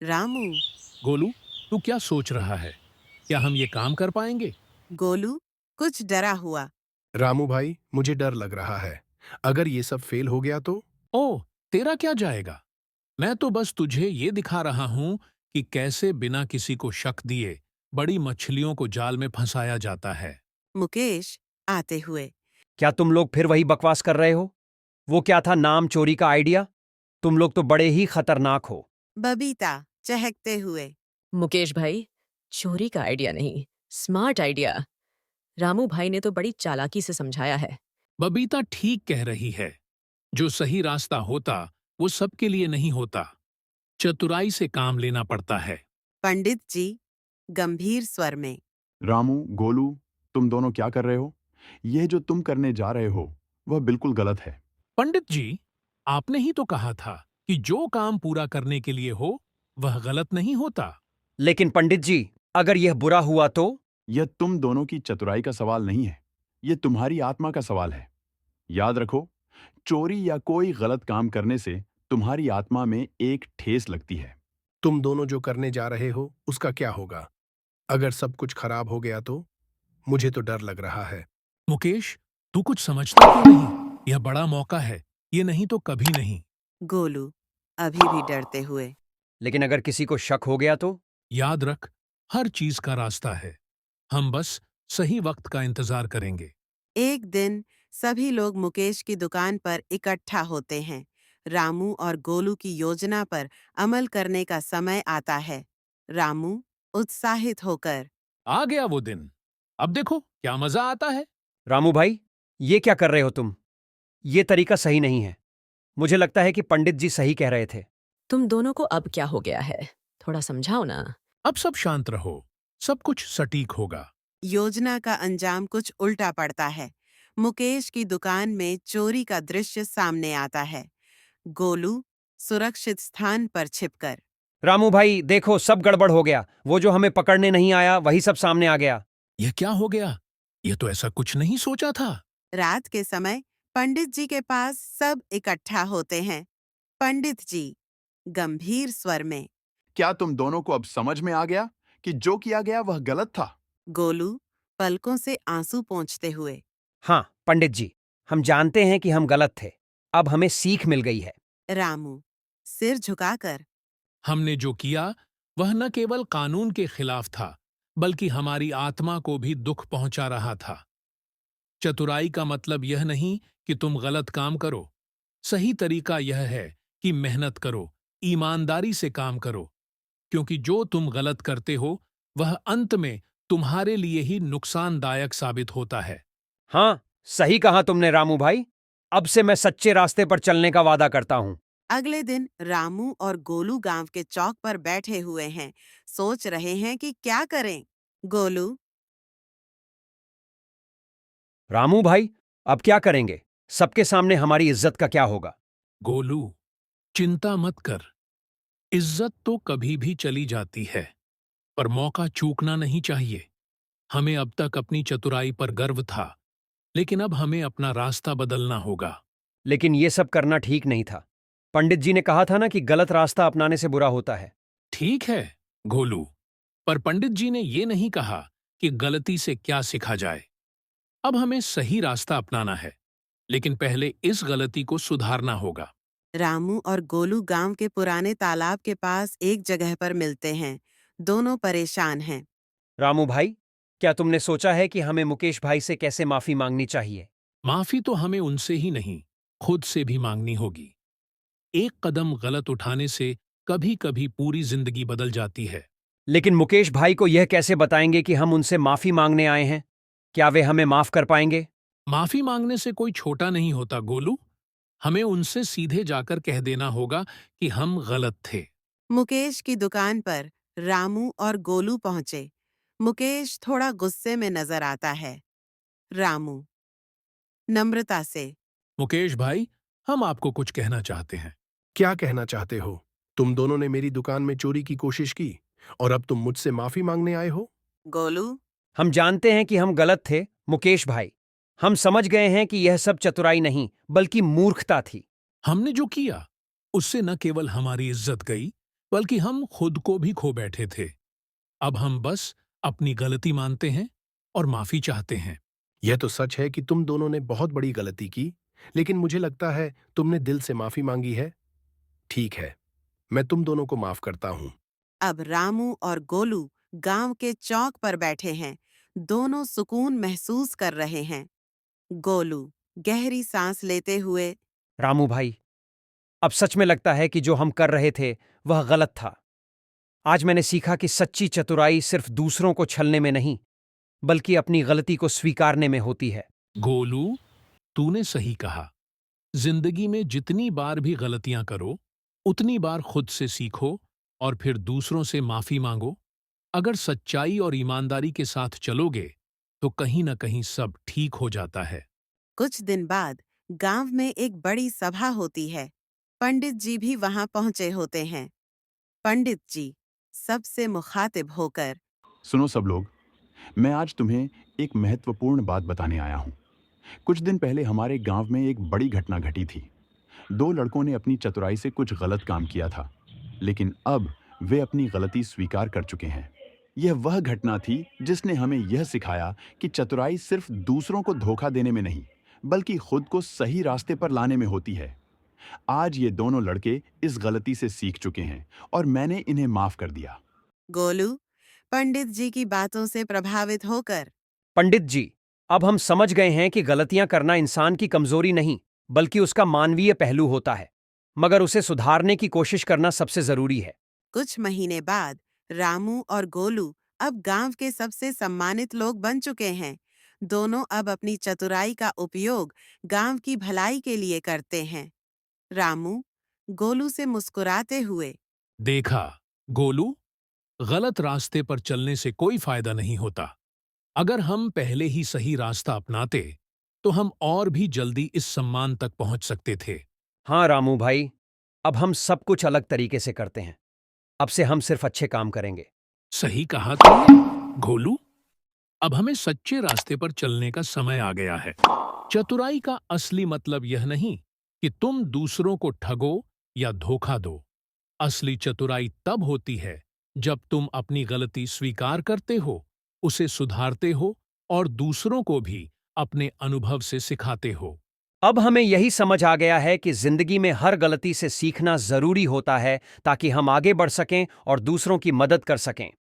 रामू। गोलू, तू क्या सोच रहा है? क्या हम ये काम कर पाएंगे? गोलू कुछ डरा हुआ। रामू भाई, मुझे डर लग रहा है। अगर ये सब फेल हो गया तो? ओह, तेरा क्या जाएगा? मैं तो बस तुझे ये दिखा रहा हूं कि कैसे बिना किसी को शक दिए बड़ी मछलियों को जाल में फंसाया जाता है। मुकेश आते हुए। क्या तुम लोग फिर वही बकवास कर रहे हो? वो क्या था नाम चोरी का आइडिया? तुम लोग तो बड़े ही खतरनाक हो। बबीता चहकते हुए। मुकेश भाई, चोरी का आइडिया नहीं, स्मार्ट आइडिया। रामू भाई ने तो बड़ी चालाकी से समझाया है। बबीता ठीक कह रही है। जो सही रास्ता होता वो सबके लिए नहीं होता। चतुराई से काम लेना पड़ता है। पंडित जी गंभीर स्वर में। रामू, गोलू, तुम दोनों क्या कर रहे हो? यह जो तुम करने जा रहे हो वह बिल्कुल गलत है। पंडित जी, आपने ही तो कहा था कि जो काम पूरा करने के लिए हो वह गलत नहीं होता। लेकिन पंडित जी, अगर यह बुरा हुआ तो? यह तुम दोनों की चतुराई का सवाल नहीं है, यह तुम्हारी आत्मा का सवाल है। याद रखो, चोरी या कोई गलत काम करने से तुम्हारी आत्मा में एक ठेस लगती है। तुम दोनों जो करने जा रहे हो उसका क्या होगा? अगर सब कुछ खराब हो गया तो? मुझे तो डर लग रहा है। मुकेश, तू कुछ समझता क्यों नहीं? यह बड़ा मौका है, ये नहीं तो कभी नहीं। गोलू अभी भी डरते हुए। लेकिन अगर किसी को शक हो गया तो? याद रख, हर चीज का रास्ता है। हम बस सही वक्त का इंतजार करेंगे। एक दिन सभी लोग मुकेश की दुकान पर इकट्ठा होते हैं। रामू और गोलू की योजना पर अमल करने का समय आता है। रामू उत्साहित होकर। आ गया वो दिन। अब देखो क्या मजा आता है। रामू भाई, ये क्या कर रहे हो तुम? ये तरीका सही नहीं है। मुझे लगता है कि पंडित जी सही कह रहे थे। तुम दोनों को अब क्या हो गया है? थोड़ा समझाओ ना। अब सब शांत रहो, सब कुछ सटीक होगा। योजना का अंजाम कुछ उल्टा पड़ता है। मुकेश की दुकान में चोरी का दृश्य सामने आता है। गोलू सुरक्षित स्थान पर छिपकर। रामू भाई देखो, सब गड़बड़ हो गया। वो जो हमें पकड़ने नहीं आया वही सब सामने आ गया। यह क्या हो गया? यह तो ऐसा कुछ नहीं सोचा था। रात के समय पंडित जी के पास सब इकट्ठा होते हैं। पंडित जी गंभीर स्वर में। क्या तुम दोनों को अब समझ में आ गया कि जो किया गया वह गलत था? गोलू पलकों से आंसू पोंछते हुए। हाँ पंडित जी, हम जानते हैं कि हम गलत थे। अब हमें सीख मिल गई है। रामू सिर झुकाकर। हमने जो किया वह न केवल कानून के खिलाफ था, बल्कि हमारी आत्मा को भी दुख पहुंचा रहा था। चतुराई का मतलब यह नहीं कि तुम गलत काम करो। सही तरीका यह है कि मेहनत करो, ईमानदारी से काम करो, क्योंकि जो तुम गलत करते हो वह अंत में तुम्हारे लिए ही नुकसानदायक साबित होता है। हाँ, सही कहा तुमने रामू भाई। अब से मैं सच्चे रास्ते पर चलने का वादा करता हूँ। अगले दिन रामू और गोलू गांव के चौक पर बैठे हुए हैं। सोच रहे हैं कि क्या करें। गोलू। रामू भाई, अब क्या करेंगे? सबके सामने हमारी इज्जत का क्या होगा? गोलू, चिंता मत कर। इज्जत तो कभी भी चली जाती है, पर मौका चूकना नहीं चाहिए। हमें अब तक अपनी चतुराई पर गर्व था, लेकिन अब हमें अपना रास्ता बदलना होगा। लेकिन ये सब करना ठीक नहीं था। पंडित जी ने कहा था ना कि गलत रास्ता अपनाने से बुरा होता है। ठीक है गोलू, पर पंडित जी ने ये नहीं कहा कि गलती से क्या सीखा जाए। अब हमें सही रास्ता अपनाना है, लेकिन पहले इस गलती को सुधारना होगा। रामू और गोलू गांव के पुराने तालाब के पास एक जगह पर मिलते हैं। दोनों परेशान हैं। रामू भाई, क्या तुमने सोचा है कि हमें मुकेश भाई से कैसे माफी मांगनी चाहिए? माफी तो हमें उनसे ही नहीं, खुद से भी मांगनी होगी। एक कदम गलत उठाने से कभी कभी पूरी जिंदगी बदल जाती है। लेकिन मुकेश भाई को यह कैसे बताएंगे कि हम उनसे माफी मांगने आए हैं? क्या वे हमें माफ कर पाएंगे? माफी मांगने से कोई छोटा नहीं होता गोलू। हमें उनसे सीधे जाकर कह देना होगा कि हम गलत थे। मुकेश की दुकान पर रामू और गोलू पहुंचे। मुकेश थोड़ा गुस्से में नजर आता है। रामू नम्रता से। मुकेश भाई, हम आपको कुछ कहना चाहते हैं। क्या कहना चाहते हो? तुम दोनों ने मेरी दुकान में चोरी की कोशिश की और अब तुम मुझसे माफी मांगने आए हो? गोलू हम जानते हैं कि हम गलत थे, मुकेश भाई। हम समझ गए हैं कि यह सब चतुराई नहीं, बल्कि मूर्खता थी। हमने जो किया उससे न केवल हमारी इज्जत गई, बल्कि हम खुद को भी खो बैठे थे। अब हम बस अपनी गलती मानते हैं और माफी चाहते हैं। यह तो सच है कि तुम दोनों ने बहुत बड़ी गलती की, लेकिन मुझे लगता है तुमने दिल से माफी मांगी है। ठीक है, मैं तुम दोनों को माफ करता हूं। अब रामू और गोलू गांव के चौक पर बैठे हैं। दोनों सुकून महसूस कर रहे हैं। गोलू गहरी सांस लेते हुए, रामू भाई, अब सच में लगता है कि जो हम कर रहे थे वह गलत था। आज मैंने सीखा कि सच्ची चतुराई सिर्फ दूसरों को छलने में नहीं, बल्कि अपनी गलती को स्वीकारने में होती है। गोलू, तूने सही कहा। जिंदगी में जितनी बार भी गलतियां करो, उतनी बार खुद से सीखो और फिर दूसरों से माफी मांगो। अगर सच्चाई और ईमानदारी के साथ चलोगे, तो कहीं न कहीं सब ठीक हो जाता है। कुछ दिन बाद गांव में एक बड़ी सभा होती है। पंडित जी भी वहां पहुंचे होते हैं। पंडित जी सबसे मुखातिब होकर, सुनो सब लोग, मैं आज तुम्हें एक महत्वपूर्ण बात बताने आया हूँ। कुछ दिन पहले हमारे गांव में एक बड़ी घटना घटी थी। दो लड़कों ने अपनी चतुराई से कुछ गलत काम किया था, लेकिन अब वे अपनी गलती स्वीकार कर चुके हैं। यह वह घटना थी जिसने हमें यह सिखाया कि चतुराई सिर्फ दूसरों को धोखा देने में नहीं, बल्कि खुद को सही रास्ते पर लाने में होती है। आज ये दोनों लड़के इस गलती से सीख चुके हैं और मैंने इन्हें माफ कर दिया। गोलू पंडित जी की बातों से प्रभावित होकर, पंडित जी, अब हम समझ गए हैं कि गलतियां करना इंसान की कमजोरी नहीं, बल्कि उसका मानवीय पहलू होता है, मगर उसे सुधारने की कोशिश करना सबसे जरूरी है। कुछ महीने बाद रामू और गोलू अब गांव के सबसे सम्मानित लोग बन चुके हैं। दोनों अब अपनी चतुराई का उपयोग गांव की भलाई के लिए करते हैं। रामू गोलू से मुस्कुराते हुए, देखा, गोलू, गलत रास्ते पर चलने से कोई फायदा नहीं होता। अगर हम पहले ही सही रास्ता अपनाते, तो हम और भी जल्दी इस सम्मान तक पहुंच सकते थे। हाँ रामू भाई, अब हम सब कुछ अलग तरीके से करते हैं। अब से हम सिर्फ अच्छे काम करेंगे। सही कहा तुमने, गोलू। अब हमें सच्चे रास्ते पर चलने का समय आ गया है। चतुराई का असली मतलब यह नहीं कि तुम दूसरों को ठगो या धोखा दो। असली चतुराई तब होती है जब तुम अपनी गलती स्वीकार करते हो, उसे सुधारते हो और दूसरों को भी अपने अनुभव से सिखाते हो। अब हमें यही समझ आ गया है कि जिंदगी में हर गलती से सीखना जरूरी होता है, ताकि हम आगे बढ़ सकें और दूसरों की मदद कर सकें।